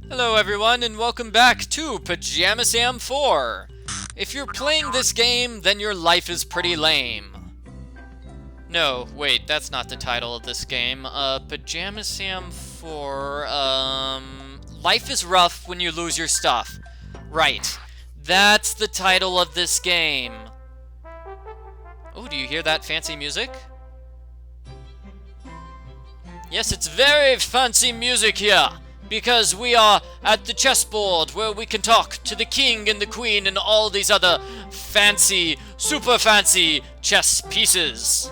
Hello everyone and welcome back to Pajama Sam 4. If you're playing this game, then your life is pretty lame. No, wait, that's not the title of this game. Pajama Sam 4, Life is rough when you lose your stuff. Right, that's the title of this game. Oh, do you hear that fancy music? Yes, it's very fancy music here. Because we are at the chessboard where we can talk to the king and the queen and all these other fancy, super fancy chess pieces.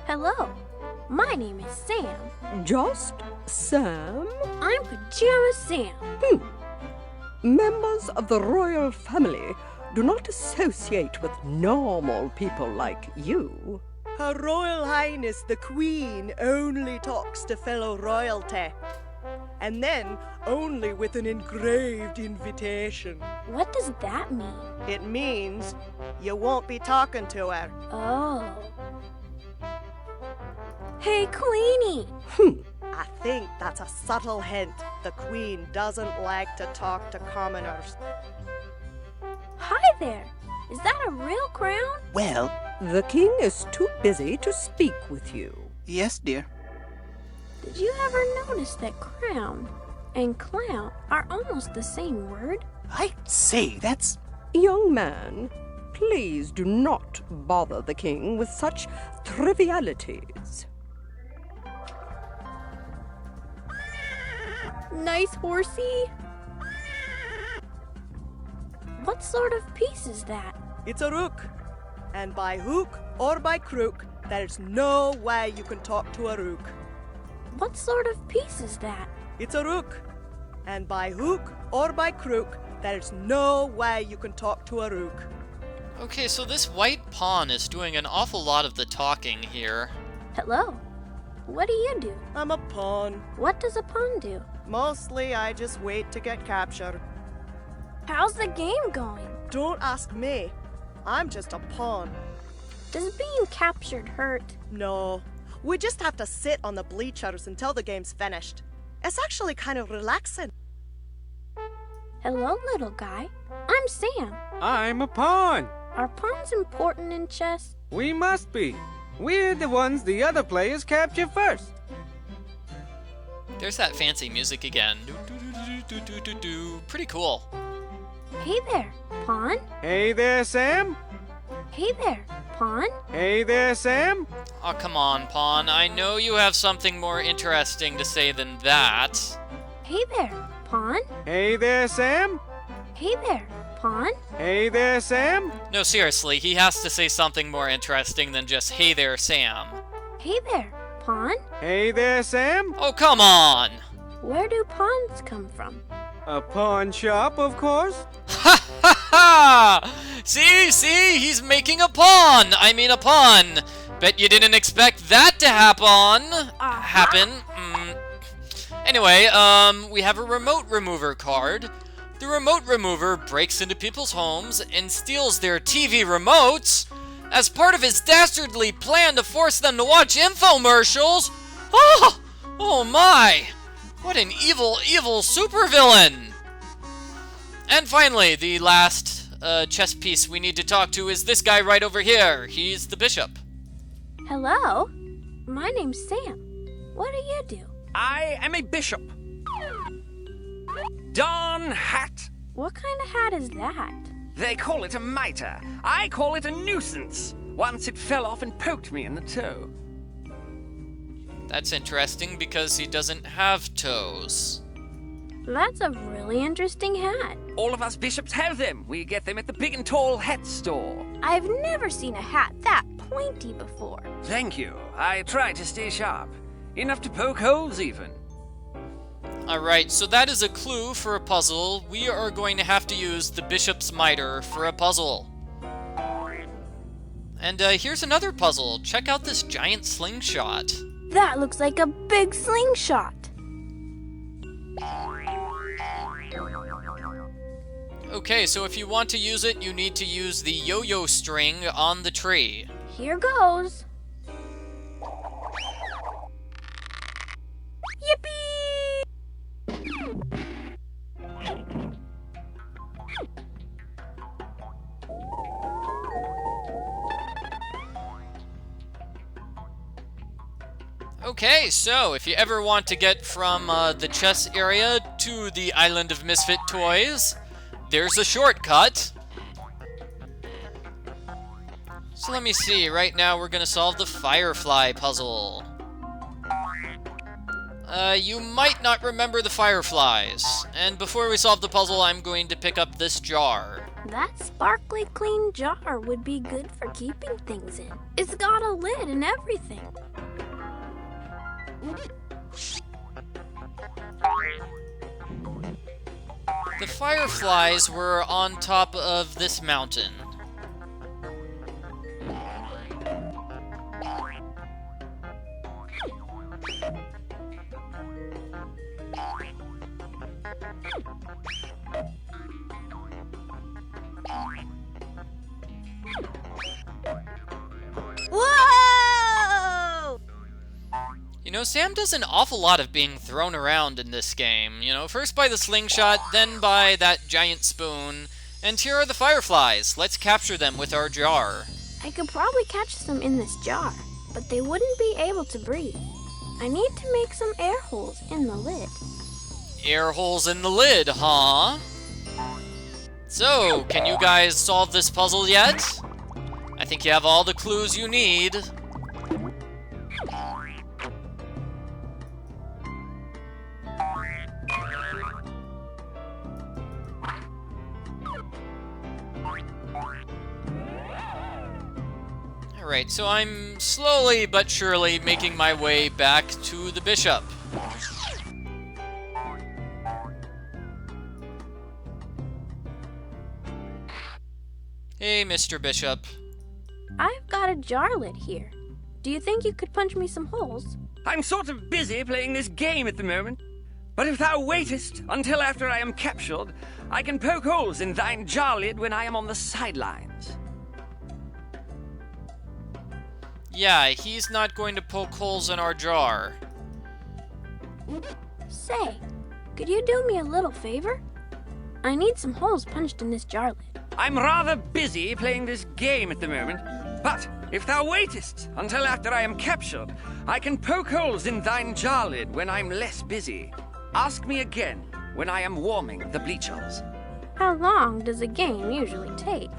Hello, my name is Sam. Just Sam? I'm Pajama Sam. Members of the royal family do not associate with normal people like you. Her Royal Highness the Queen only talks to fellow royalty. And then only with an engraved invitation. What does that mean? It means you won't be talking to her. Oh. Hey, Queenie! I think that's a subtle hint. The Queen doesn't like to talk to commoners. Hi there! Is that a real crown? Well, The king is too busy to speak with you. yes, dear. Did you ever notice that crown and clown are almost the same word? I'd say that's... Young man, please do not bother the king with such trivialities. Nice horsey. What sort of piece is that? It's a rook. And by hook or by crook, there's no way you can talk to a rook. What sort of piece is that? It's a rook. And by hook or by crook, there's no way you can talk to a rook. Okay, so this white pawn is doing an awful lot of the talking here. Hello. What do you do? I'm a pawn. What does a pawn do? Mostly I just wait to get captured. How's the game going? Don't ask me. I'm just a pawn. Does being captured hurt? No. We just have to sit on the bleachers until the game's finished. It's actually kind of relaxing. Hello, little guy. I'm Sam. I'm a pawn. Are pawns important in chess? We must be. We're the ones the other players capture first. There's that fancy music again. Do. Pretty cool. Hey there, pawn. Hey there, Sam. Hey there, pawn. Hey there, Sam. Oh, come on, pawn. I know you have something more interesting to say than that. Hey there, pawn. Hey there, Sam. Hey there, pawn. Hey there, Sam. No, seriously, he has to say something more interesting than just, hey there, Sam. Hey there, pawn. Hey there, Sam. Oh, come on! Where do pawns come from? A pawn shop, of course. Ha ha ha! See, he's making a pawn! I mean a pun! Bet you didn't expect that to happen. Anyway, we have a remote remover card. The remote remover breaks into people's homes and steals their TV remotes as part of his dastardly plan to force them to watch infomercials. Oh my! What an evil, evil supervillain! And finally, the last chess piece we need to talk to is this guy right over here. He's the bishop. Hello. My name's Sam. What do you do? I am a bishop. Darn hat! What kind of hat is that? They call it a mitre. I call it a nuisance. Once it fell off and poked me in the toe. That's interesting because he doesn't have toes. That's a really interesting hat. All of us bishops have them. We get them at the Big and Tall Hat Store. I've never seen a hat that pointy before. Thank you. I try to stay sharp. Enough to poke holes, even. Alright, so that is a clue for a puzzle. We are going to have to use the bishop's mitre for a puzzle. And here's another puzzle. Check out this giant slingshot. That looks like a big slingshot. Okay, so if you want to use it, you need to use the yo-yo string on the tree. Here goes. Yippee! Okay, so if you ever want to get from the chess area to the Island of Misfit Toys, there's a shortcut. So let me see, right now we're gonna solve the Firefly Puzzle. You might not remember the Fireflies, and before we solve the puzzle, I'm going to pick up this jar. That sparkly clean jar would be good for keeping things in. It's got a lid and everything. The Fireflies were on top of this mountain. Whoa! You know, Sam does an awful lot of being thrown around in this game. You know, first by the slingshot, then by that giant spoon. And here are the Fireflies. Let's capture them with our jar. I could probably catch some in this jar, but they wouldn't be able to breathe. I need to make some air holes in the lid. Air holes in the lid, huh? So, can you guys solve this puzzle yet? I think you have all the clues you need. Alright, so I'm slowly but surely making my way back to the bishop. Hey, Mr. Bishop. I've got a jar lid here. Do you think you could punch me some holes? I'm sort of busy playing this game at the moment. But if thou waitest until after I am captured, I can poke holes in thine jar lid when I am on the sidelines. Yeah, he's not going to poke holes in our jar. Say, could you do me a little favor? I need some holes punched in this jar lid. I'm rather busy playing this game at the moment, but if thou waitest until after I am captured, I can poke holes in thine jar lid when I'm less busy. Ask me again when I am warming the bleachers. How long does a game usually take?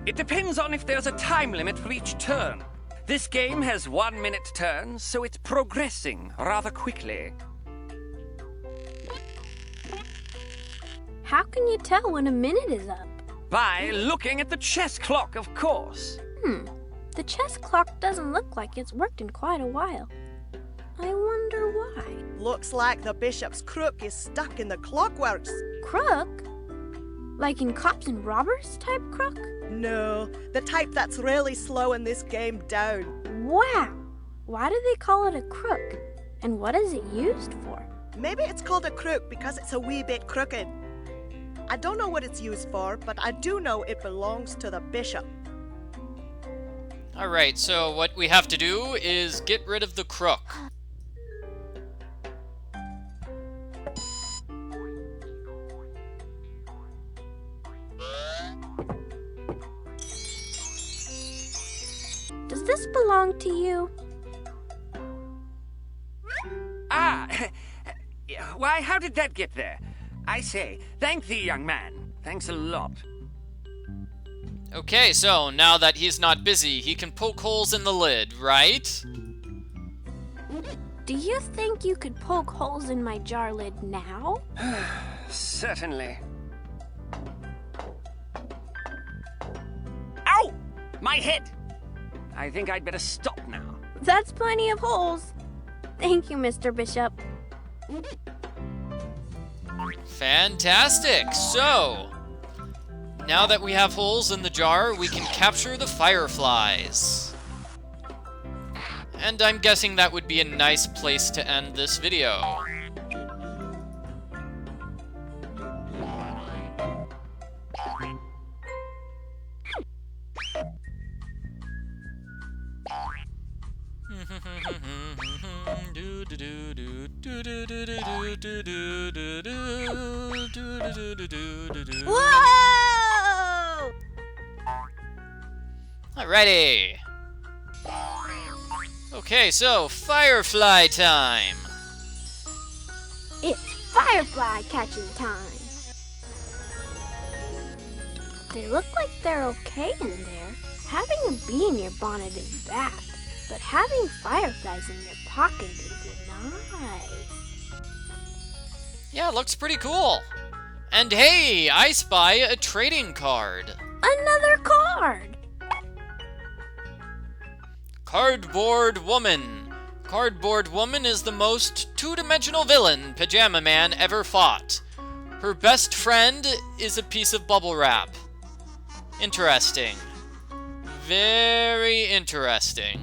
It depends on if there's a time limit for each turn. This game has 1 minute turns, so it's progressing rather quickly. How can you tell when a minute is up? By looking at the chess clock, of course. The chess clock doesn't look like it's worked in quite a while. I wonder why. Looks like the bishop's crook is stuck in the clockworks. Crook? Like in cops and robbers type crook? No, the type that's really slowing this game down. Wow! Why do they call it a crook? And what is it used for? Maybe it's called a crook because it's a wee bit crooked. I don't know what it's used for, but I do know it belongs to the bishop. Alright, so what we have to do is get rid of the crook. Does this belong to you? Ah, why, how did that get there? I say, thank thee, young man. Thanks a lot. Okay, so now that he's not busy, he can poke holes in the lid, right? Do you think you could poke holes in my jar lid now? Certainly. Ow! My head! I think I'd better stop now. That's plenty of holes. Thank you, Mr. Bishop. Fantastic! So, now that we have holes in the jar, we can capture the Fireflies. And I'm guessing that would be a nice place to end this video. Whoa! Alrighty. Okay, so Firefly time. It's Firefly catching time. They look like they're okay in there. Having a bee in your bonnet is bad, but having fireflies in your pocket is nice. Yeah, looks pretty cool. And hey, I spy a trading card. Another card! Cardboard Woman. Cardboard Woman is the most two-dimensional villain Pajama Man ever fought. Her best friend is a piece of bubble wrap. Interesting. Very interesting.